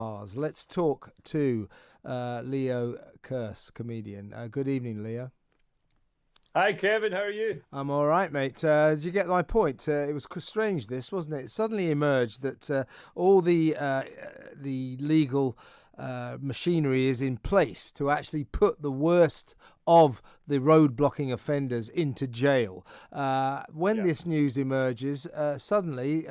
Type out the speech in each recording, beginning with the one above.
Let's talk to Leo Kearse, comedian. Good evening, Leo. Hi, Kevin. How are you? I'm all right, mate. Did you get my point? It was strange, this, wasn't it? It suddenly emerged that all the legal machinery is in place to actually put the worst of the road blocking offenders into jail. When Yeah. this news emerges, suddenly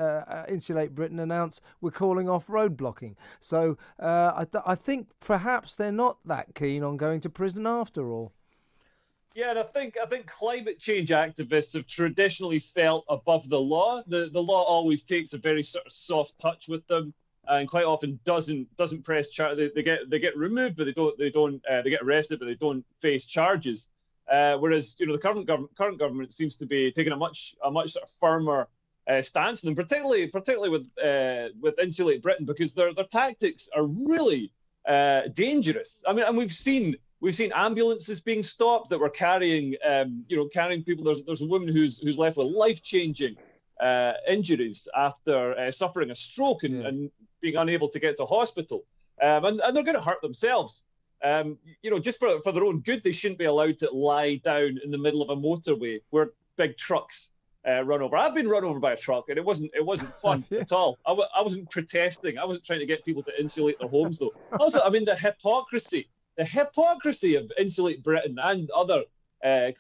Insulate Britain announced we're calling off road blocking. So I think perhaps they're not that keen on going to prison after all. Yeah, and I think climate change activists have traditionally felt above the law. The law always takes a very sort of soft touch with them, and quite often doesn't press charge. They get removed, but they get arrested, but they don't face charges. Whereas the current government seems to be taking a much sort of firmer stance, and particularly with Insulate Britain, because their tactics are really dangerous. I mean, and we've seen ambulances being stopped that were carrying people. There's a woman who's left with life-changing injuries after suffering a stroke and being unable to get to hospital, and they're going to hurt themselves. Just for their own good, they shouldn't be allowed to lie down in the middle of a motorway where big trucks run over. I've been run over by a truck, and it wasn't fun at all. I wasn't protesting. I wasn't trying to get people to insulate their homes, though. Also, I mean, the hypocrisy of Insulate Britain and other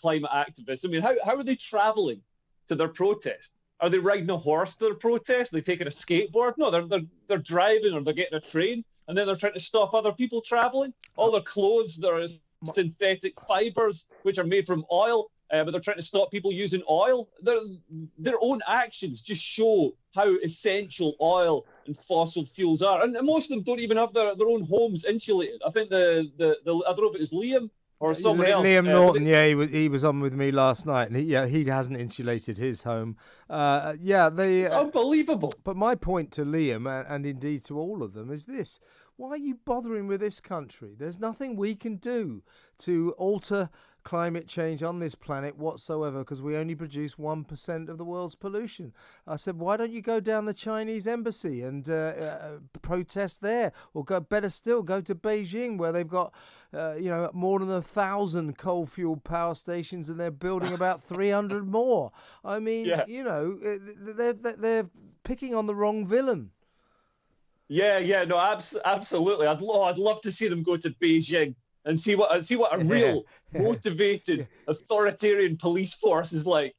climate activists. I mean, how are they travelling to their protest? Are they riding a horse to their protest? Are they taking a skateboard? No, they're driving, or they're getting a train, and then they're trying to stop other people travelling. All their clothes, there is synthetic fibres which are made from oil, but they're trying to stop people using oil. Their own actions just show how essential oil and fossil fuels are, and most of them don't even have their own homes insulated. I think I don't know if it was Liam or someone else. Liam Norton, he was on with me last night, and he hasn't insulated his home. It's unbelievable. But my point to Liam, and indeed to all of them, is this: why are you bothering with this country? There's nothing we can do to alter climate change on this planet whatsoever, because we only produce 1% of the world's pollution. I said, why don't you go down the Chinese embassy and protest there, or better still, go to Beijing, where they've got more than 1,000 coal-fueled power stations, and they're building about 300 more. I mean, they're picking on the wrong villain. Yeah, no, absolutely. I'd love to see them go to Beijing and see what a real motivated authoritarian police force is like.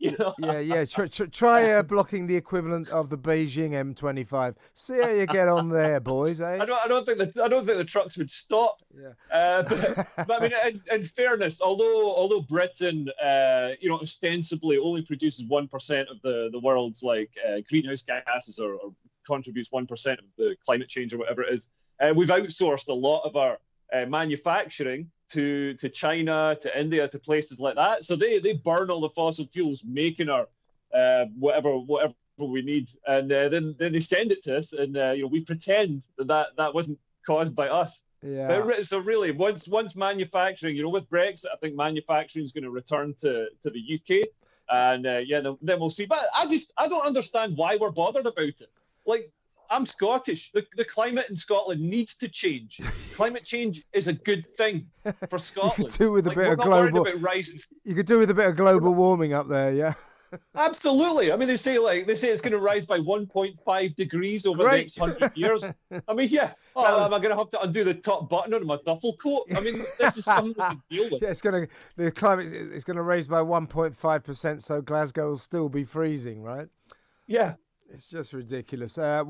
Try blocking the equivalent of the Beijing M25. See how you get on there, boys. Eh? I don't think the trucks would stop. Yeah. But I mean, in fairness, although Britain, ostensibly only produces 1% of the world's greenhouse gases, or contributes 1% of the climate change or whatever it is, we've outsourced a lot of our manufacturing to China, to India, to places like that. So they burn all the fossil fuels, making our whatever we need, and then they send it to us, and we pretend that wasn't caused by us. Yeah. So really, once manufacturing, with Brexit, I think manufacturing is going to return to the UK, and then we'll see. But I don't understand why we're bothered about it. Like, I'm Scottish. The climate in Scotland needs to change. Climate change is a good thing for Scotland. You could do with a bit of global. You could do with a bit of global warming up there, yeah. Absolutely. I mean, they say it's going to rise by 1.5 degrees over the next 100 years. I mean, yeah. Am I going to have to undo the top button on my duffel coat? I mean, this is something we can deal with. Yeah, the climate is going to raise by 1.5%, so Glasgow will still be freezing, right? Yeah. It's just ridiculous.